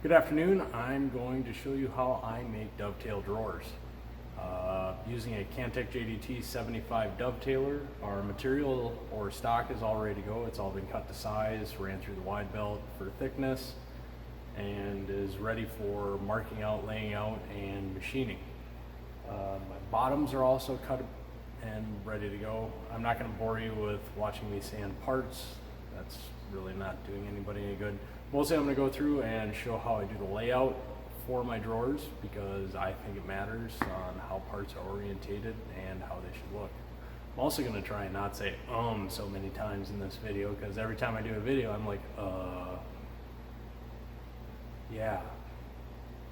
Good afternoon. I'm going to show you how I make dovetail drawers. Using a Cantech JDT 75 dovetailer, our material or stock is all ready to go. It's all been cut to size, ran through the wide belt for thickness, and is ready for marking out, laying out, and machining. My bottoms are also cut and ready to go. I'm not going to bore you with watching me sand parts. That's really not doing anybody any good. Mostly I'm going to go through and show how I do the layout for my drawers, because I think it matters on how parts are orientated and how they should look. I'm also going to try and not say so many times in this video, because every time I do a video I'm like, yeah.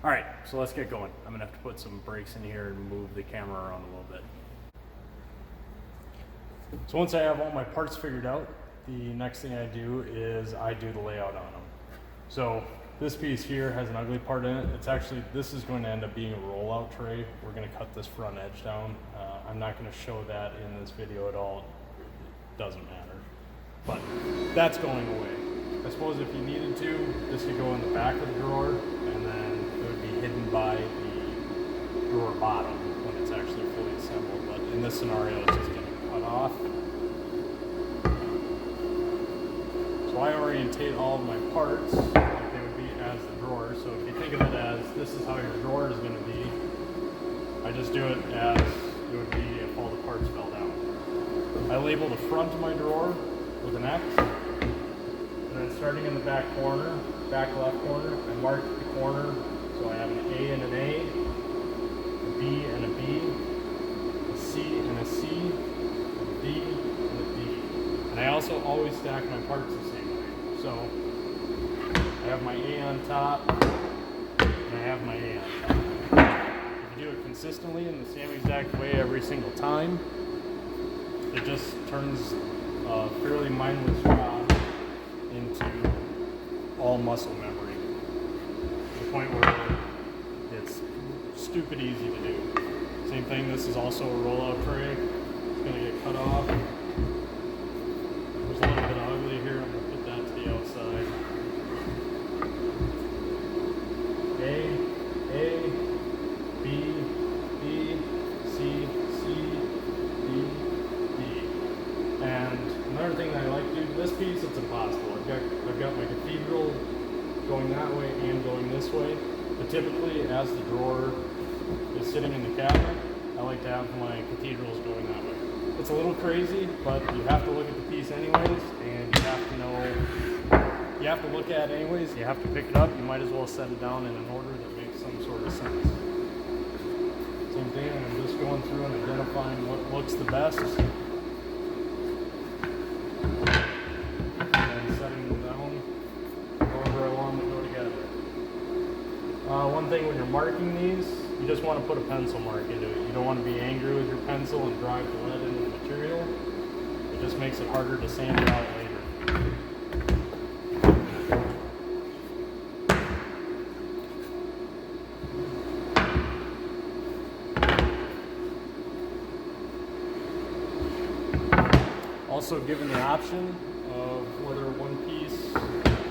Alright, so let's get going. I'm going to have to put some brakes in here and move the camera around a little bit. So once I have all my parts figured out, the next thing I do is I do the layout on them. So this piece here has an ugly part in it. This is going to end up being a rollout tray. We're going to cut this front edge down. I'm not going to show that in this video at all. It doesn't matter. But that's going away. I suppose if you needed to, this could go in the back of the drawer, and then it would be hidden by the drawer bottom when it's actually fully assembled. But in this scenario, it's just going to cut off. So I orientate all of my parts like they would be as the drawer. So if you think of it as this is how your drawer is going to be, I just do it as it would be if all the parts fell down. I label the front of my drawer with an X, and then starting in the back corner, back left corner, I mark the corner. So I have an A and an A, a B and a B, a C and a C, a D and a D. And I also always stack my parts the same way. So I have my A on top, and I have my A on top. If you do it consistently in the same exact way every single time, it just turns a fairly mindless job into all muscle memory, to the point where it's stupid easy to do. Same thing, this is also a rollout tray. It's going to get cut off. There's a little bit of ugly here. I'm going to put that to the outside. A, B, B, C, C, D, D. And another thing that I like to do, this piece, it's impossible. I've got my cathedral going that way and going this way. But typically, as the drawer is sitting in the cabinet, I like to have my cathedrals going that way. It's a little crazy, but you have to look at the piece anyways, and you have to know, you have to look at it anyways, you have to pick it up, you might as well set it down in an order that makes some sort of sense. Same thing, I'm just going through and identifying what looks the best, and setting them down however I want them to go together. One thing when you're marking these, you just want to put a pencil mark into it. You don't want to be angry with your pencil and drive the lead into the material. It just makes it harder to sand it out later. Also given the option of whether one piece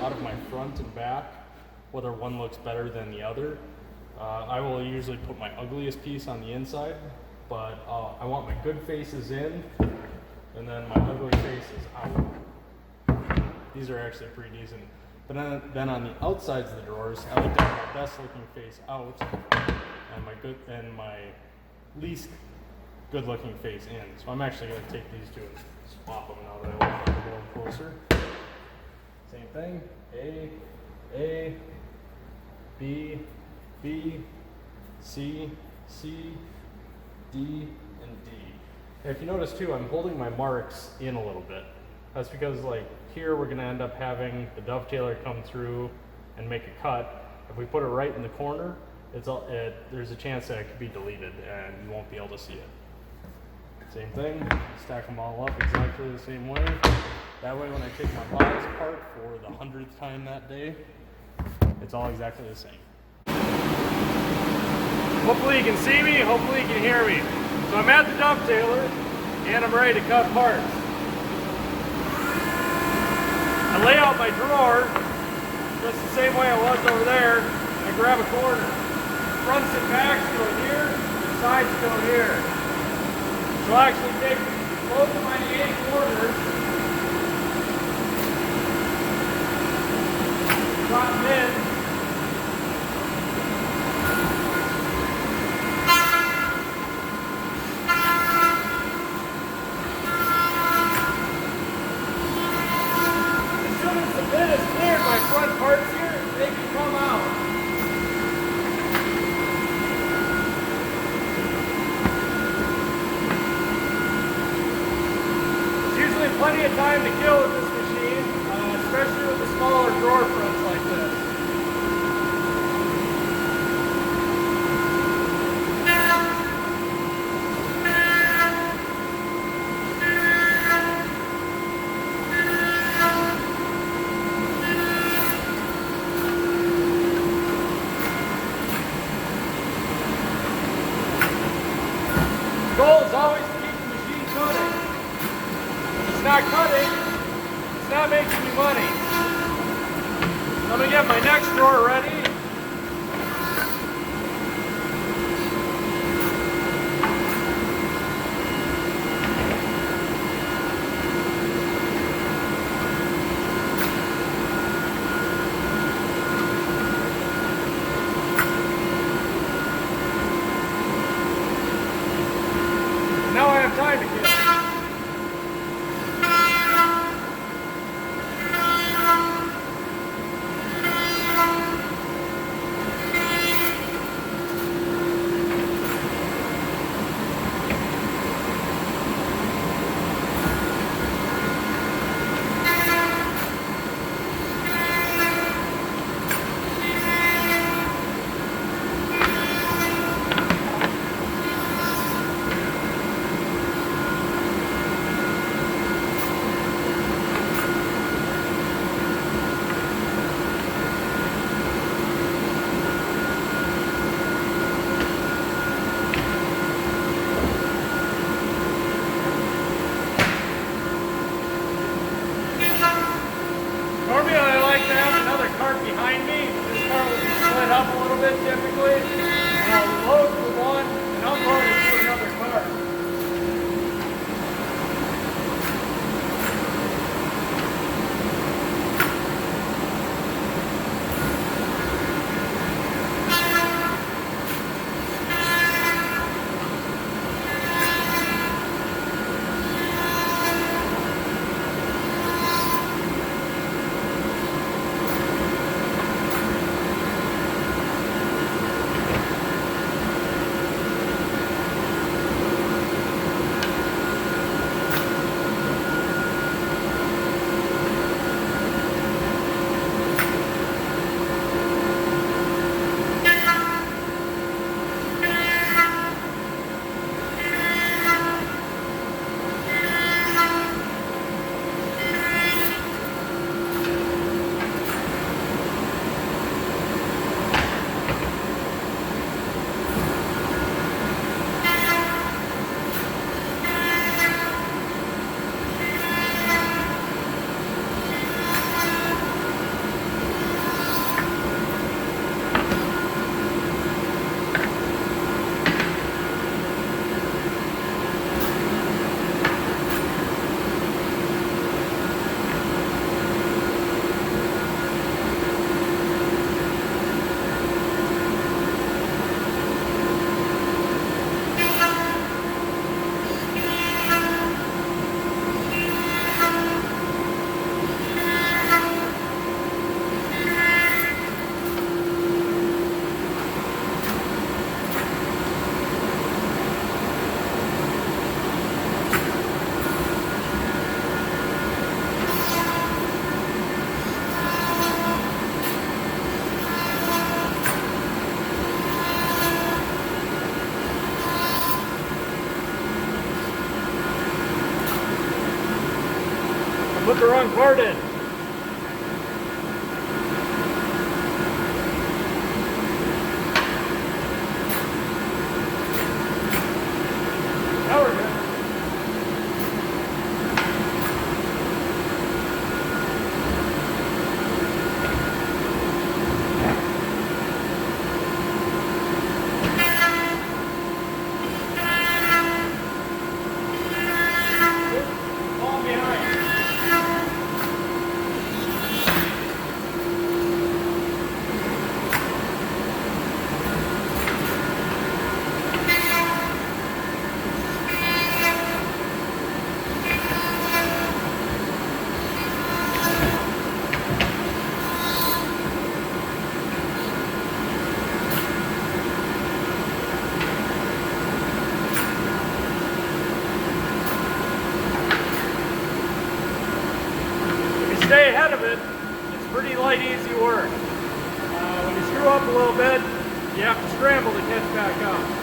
out of my front and back, whether one looks better than the other. I will usually put my ugliest piece on the inside, but I want my good faces in, and then my ugly faces out. These are actually pretty decent. But then on the outsides of the drawers, I like to have my best looking face out, and my least good looking face in. So I'm actually going to take these two and swap them now that I look a little closer. Same thing, A, B, B, C, C, D, and D. And if you notice too, I'm holding my marks in a little bit. That's because like here we're going to end up having the dovetailer come through and make a cut. If we put it right in the corner, there's a chance that it could be deleted and you won't be able to see it. Same thing, stack them all up exactly the same way. That way when I take my bodies apart for the 100th time that day, it's all exactly the same. Hopefully you can see me, hopefully you can hear me. So I'm at the dovetailer and I'm ready to cut parts. I lay out my drawer just the same way I was over there. I grab a corner. Fronts and backs go here, the sides go here. So I actually take both of my 8 corners, drop them in. As soon as the bit is cleared, my front parts here, they can come out. Plenty of time to kill with this machine, especially with the smaller drawer fronts like this. The goal is always to keep the machine cutting. It's not cutting, it's not making me money. I'm going to get my next drawer ready. Now I have time to kill. Normally I like to have another cart behind me. This cart will be split up a little bit typically. And I'll load with one and unload it to another cart. Put the wrong part in. Now we're good. work. When you screw up a little bit, you have to scramble to catch back up.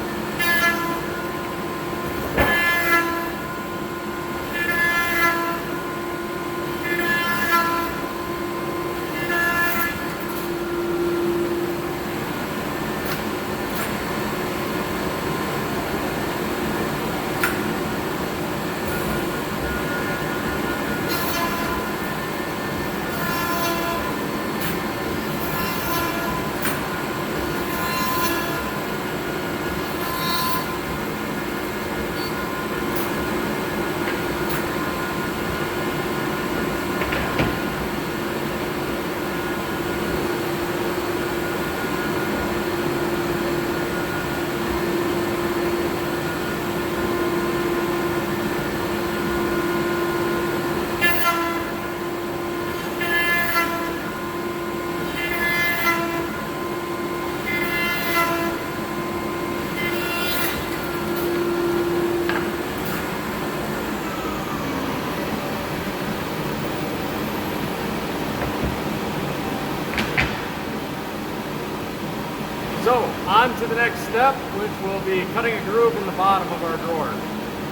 So, on to the next step, which will be cutting a groove in the bottom of our drawer,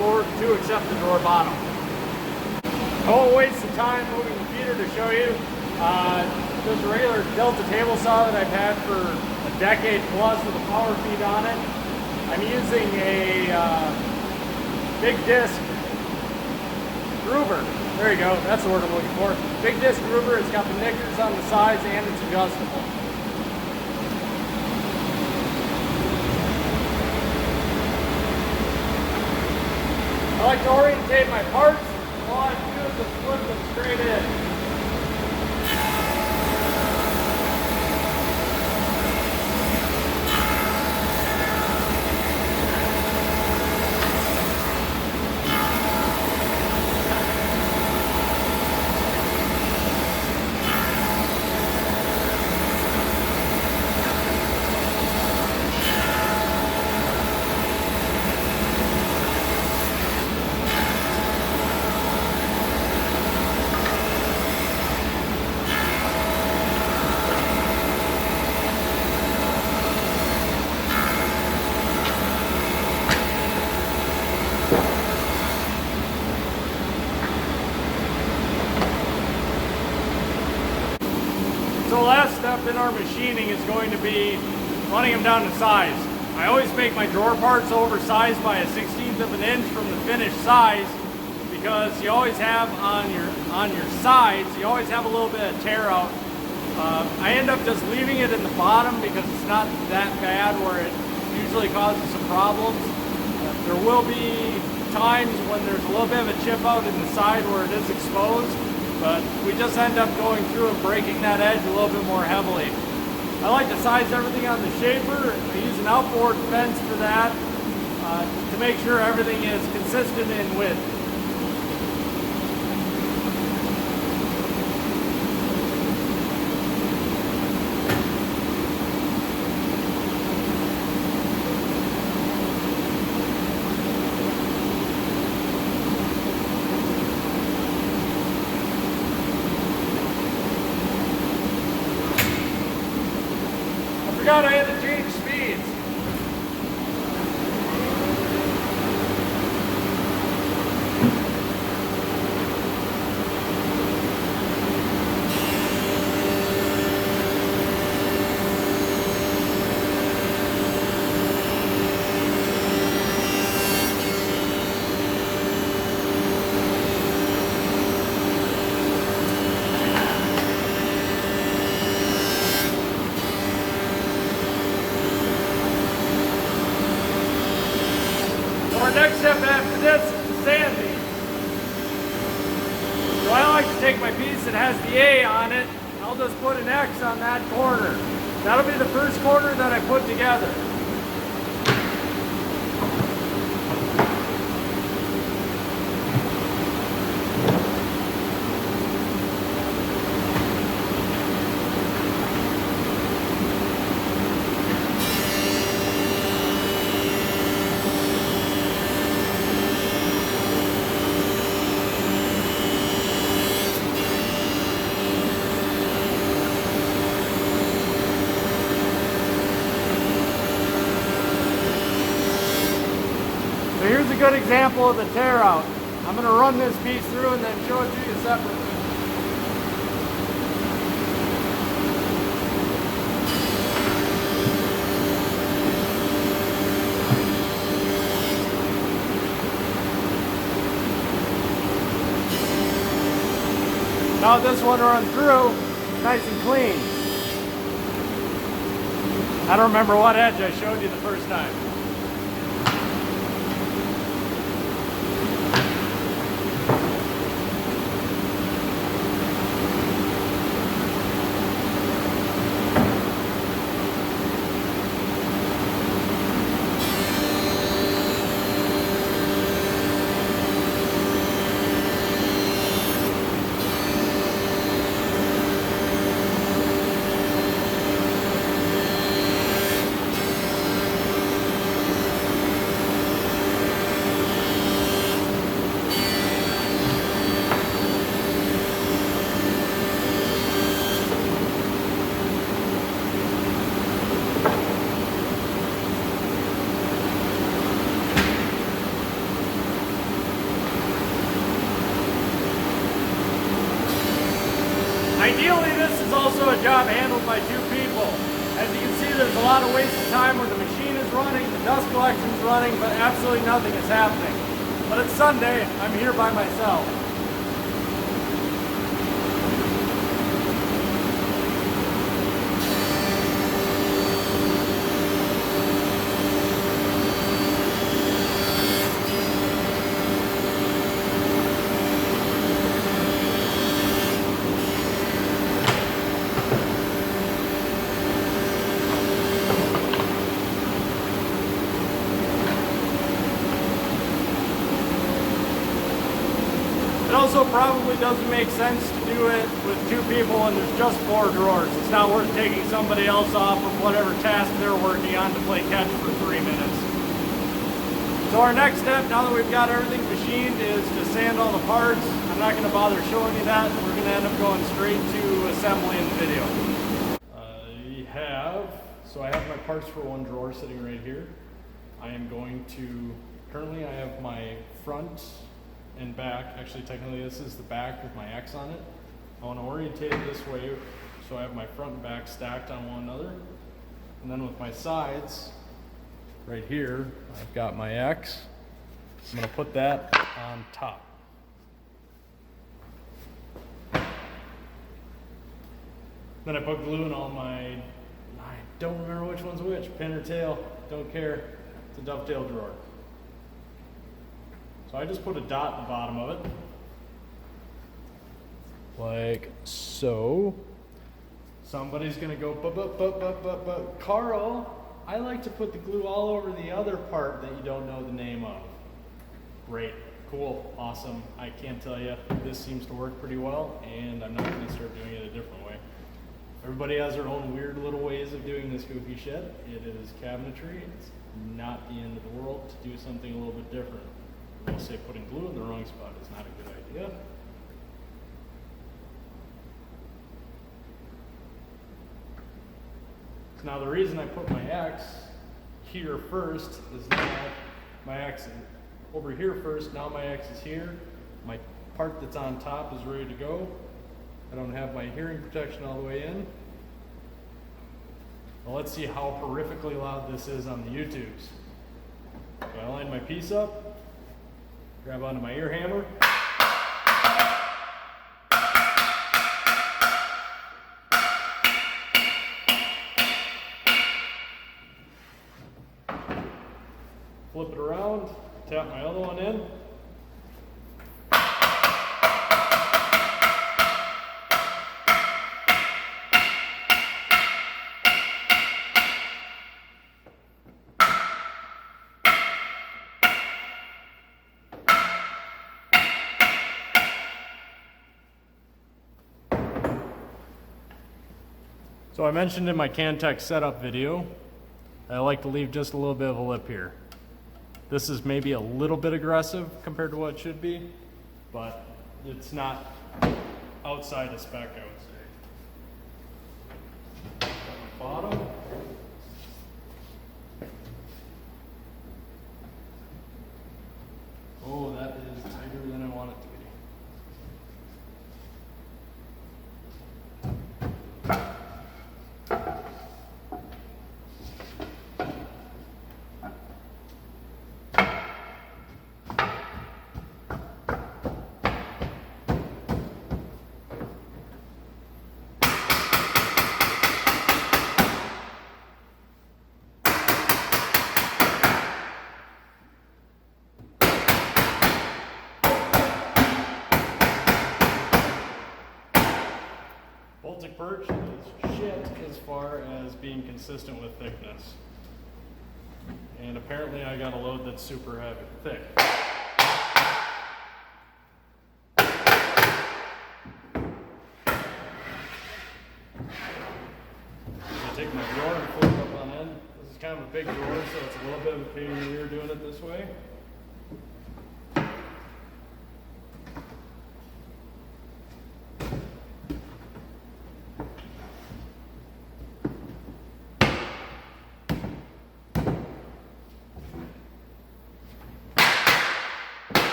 or to accept the drawer bottom. I won't waste the time moving the feeder to show you. There's a regular Delta table saw that I've had for a decade plus with a power feed on it. I'm using a big disc groover. There you go, that's the word I'm looking for. Big disc groover, it's got the knickers on the sides and it's adjustable. I like to orientate my parts, and all I do is just flip them straight in. So the last step in our machining is going to be running them down to size. I always make my drawer parts oversized by a 1/16 of an inch from the finished size, because you always have on your sides, you always have a little bit of tear out. I end up just leaving it in the bottom because it's not that bad where it usually causes some problems. There will be times when there's a little bit of a chip out in the side where it is exposed, but we just end up going through and breaking that edge a little bit more heavily. I like to size everything on the shaper. I use an outboard fence for that to make sure everything is consistent in width. I forgot I had to change speeds. Our next step after this is the sanding. So I like to take my piece that has the A on it, and I'll just put an X on that corner. That'll be the first corner that I put together. good example of the tear out. I'm going to run this piece through and then show it to you separately. Now this one run through, nice and clean. I don't remember what edge I showed you the first time. Ideally, this is also a job handled by two people. As you can see, there's a lot of wasted time where the machine is running, the dust collection is running, but absolutely nothing is happening. But it's Sunday, I'm here by myself. It also probably doesn't make sense to do it with two people when there's just 4 drawers. It's not worth taking somebody else off of whatever task they're working on to play catch for 3 minutes. So our next step, now that we've got everything machined, is to sand all the parts. I'm not going to bother showing you that. We're going to end up going straight to assembly in the video. I have my parts for one drawer sitting right here. I am going to, currently I have my front and back. Actually, technically this is the back with my X on it. I want to orientate it this way so I have my front and back stacked on one another. And then with my sides, right here, I've got my X. I'm going to put that on top. Then I put glue in all my, I don't remember which one's which, pin or tail, don't care. It's a dovetail drawer. So I just put a dot at the bottom of it, like so. Somebody's gonna go, but Carl, I like to put the glue all over the other part that you don't know the name of. Great, cool, awesome. I can't tell you, this seems to work pretty well, and I'm not gonna start doing it a different way. Everybody has their own weird little ways of doing this goofy shit. It is cabinetry. It's not the end of the world to do something a little bit different. I will say putting glue in the wrong spot is not a good idea. Now the reason I put my X here first is now my X over here first, now my X is here. My part that's on top is ready to go. I don't have my hearing protection all the way in. Well, let's see how horrifically loud this is on the YouTubes. So I line my piece up, grab onto my ear hammer. Flip it around, tap my other one in. So I mentioned in my Cantech setup video, I like to leave just a little bit of a lip here. This is maybe a little bit aggressive compared to what it should be, but it's not outside of spec, I would say. Got my bottom. perch is shit as far as being consistent with thickness. And apparently I got a load that's super heavy, thick. I take my drawer and flip it up on end. This is kind of a big drawer, so it's a little bit of a pain in the rear doing it this way.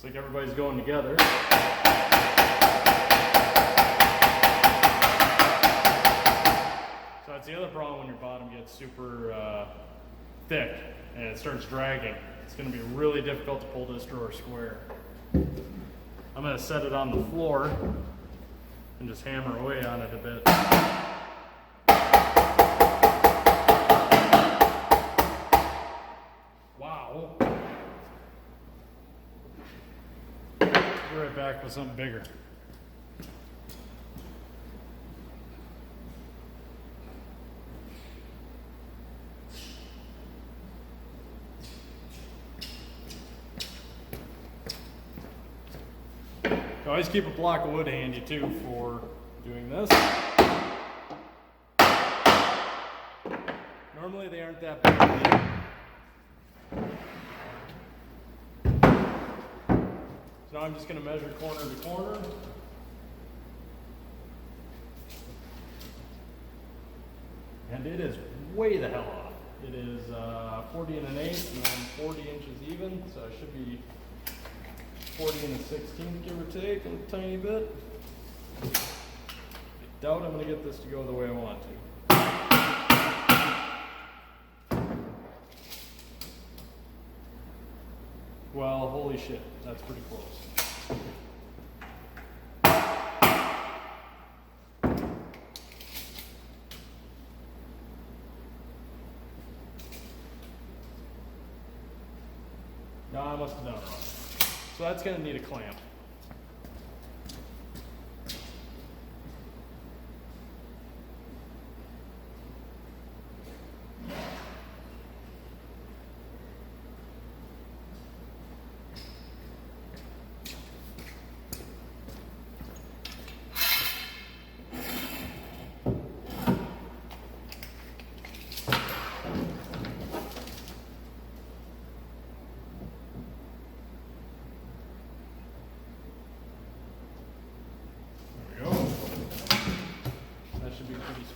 Looks like everybody's going together. So that's the other problem when your bottom gets super thick and it starts dragging. It's going to be really difficult to pull this drawer square. I'm going to set it on the floor and just hammer away on it a bit. Wow. Be right back with something bigger. Always keep a block of wood handy too for doing this. Normally they aren't that big. So now I'm just going to measure corner to corner. And it is way the hell off. It is 40 and an eighth and then 40 inches even, so it should be 40 and a 16th, give or take, a tiny bit. I doubt I'm going to get this to go the way I want to. Well, holy shit, that's pretty close. No, I must have done it wrong. So that's going to need a clamp.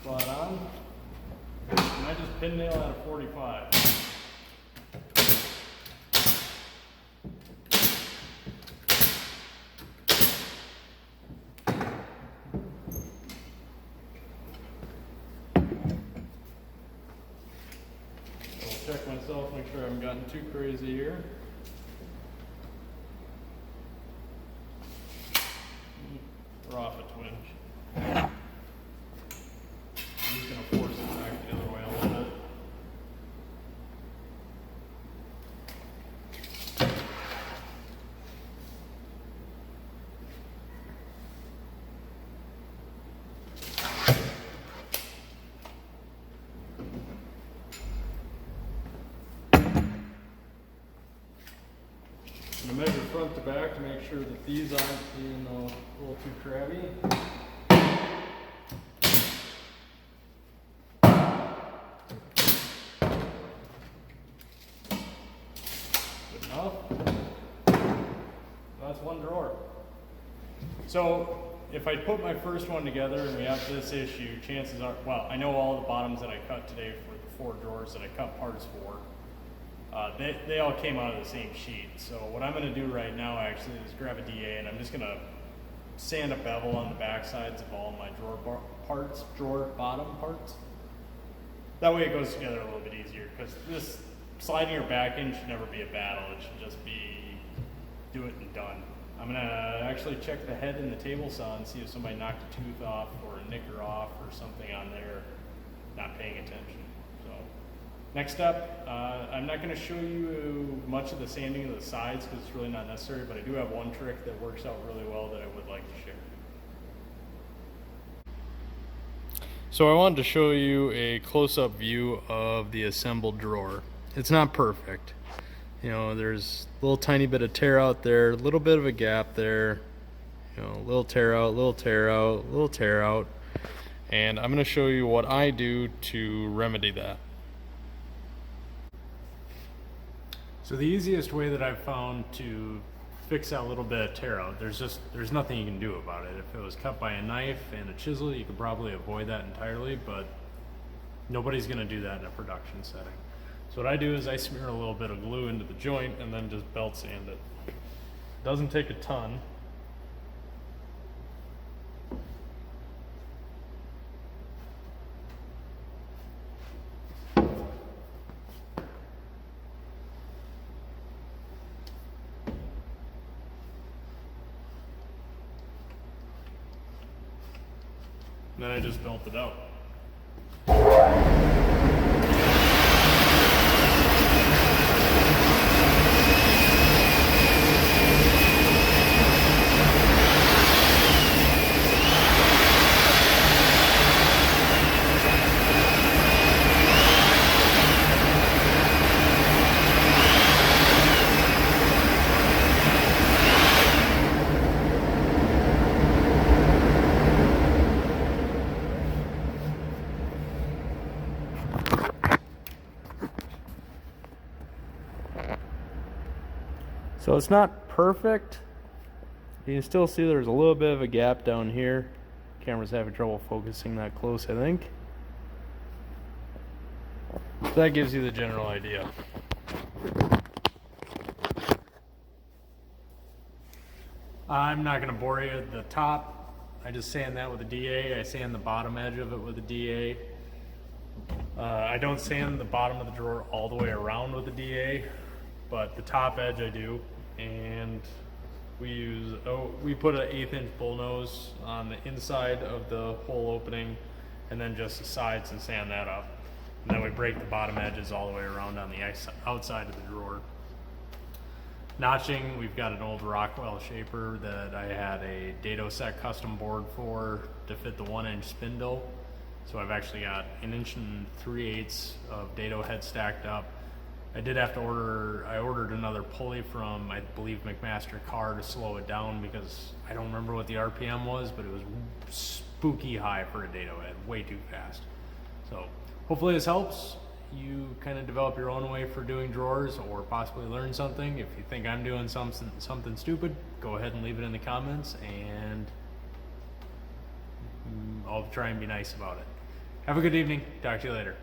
Spot on. And I just pin nail out of 45. I'll check myself, make sure I haven't gotten too crazy here. We're off a twinge. I'm just going to force it back the other way a little bit. I'm going to measure front to back to make sure that these aren't being a little too crabby. That's one drawer. So if I put my first one together and we have this issue, chances are, well, I know all the bottoms that I cut today for the 4 drawers that I cut parts for, they all came out of the same sheet. So what I'm going to do right now actually is grab a DA and I'm just going to sand a bevel on the back sides of all my drawer bottom parts. That way it goes together a little bit easier, because this sliding your back in should never be a battle. It should just be do it and done. I'm gonna actually check the head in the table saw and see if somebody knocked a tooth off or a nicker off or something on there, not paying attention. So next up, I'm not gonna show you much of the sanding of the sides because it's really not necessary, but I do have one trick that works out really well that I would like to share. So I wanted to show you a close-up view of the assembled drawer. It's not perfect. You know, there's a little tiny bit of tear out there, a little bit of a gap there, you know, a little tear out, little tear out, little tear out. And I'm going to show you what I do to remedy that. So the easiest way that I've found to fix that little bit of tear out, there's nothing you can do about it. If it was cut by a knife and a chisel, you could probably avoid that entirely, but nobody's going to do that in a production setting. So what I do is I smear a little bit of glue into the joint and then just belt sand it. Doesn't take a ton. Then I just belt it out. So it's not perfect. You can still see there's a little bit of a gap down here. Camera's having trouble focusing that close, I think. So that gives you the general idea. I'm not going to bore you at the top. I just sand that with a DA. I sand the bottom edge of it with a DA. I don't sand the bottom of the drawer all the way around with a DA, but the top edge I do. And we put an 1/8 inch bullnose on the inside of the hole opening and then just the sides and sand that up. And then we break the bottom edges all the way around on the outside of the drawer. Notching, we've got an old Rockwell shaper that I had a dado set custom board for to fit the 1-inch spindle. So I've actually got 1 3/8 inches of dado head stacked up. I did have to I ordered another pulley from, I believe, McMaster Car to slow it down because I don't remember what the RPM was, but it was spooky high for a dado head, way too fast. So hopefully this helps you kind of develop your own way for doing drawers or possibly learn something. If you think I'm doing something stupid, go ahead and leave it in the comments and I'll try and be nice about it. Have a good evening. Talk to you later.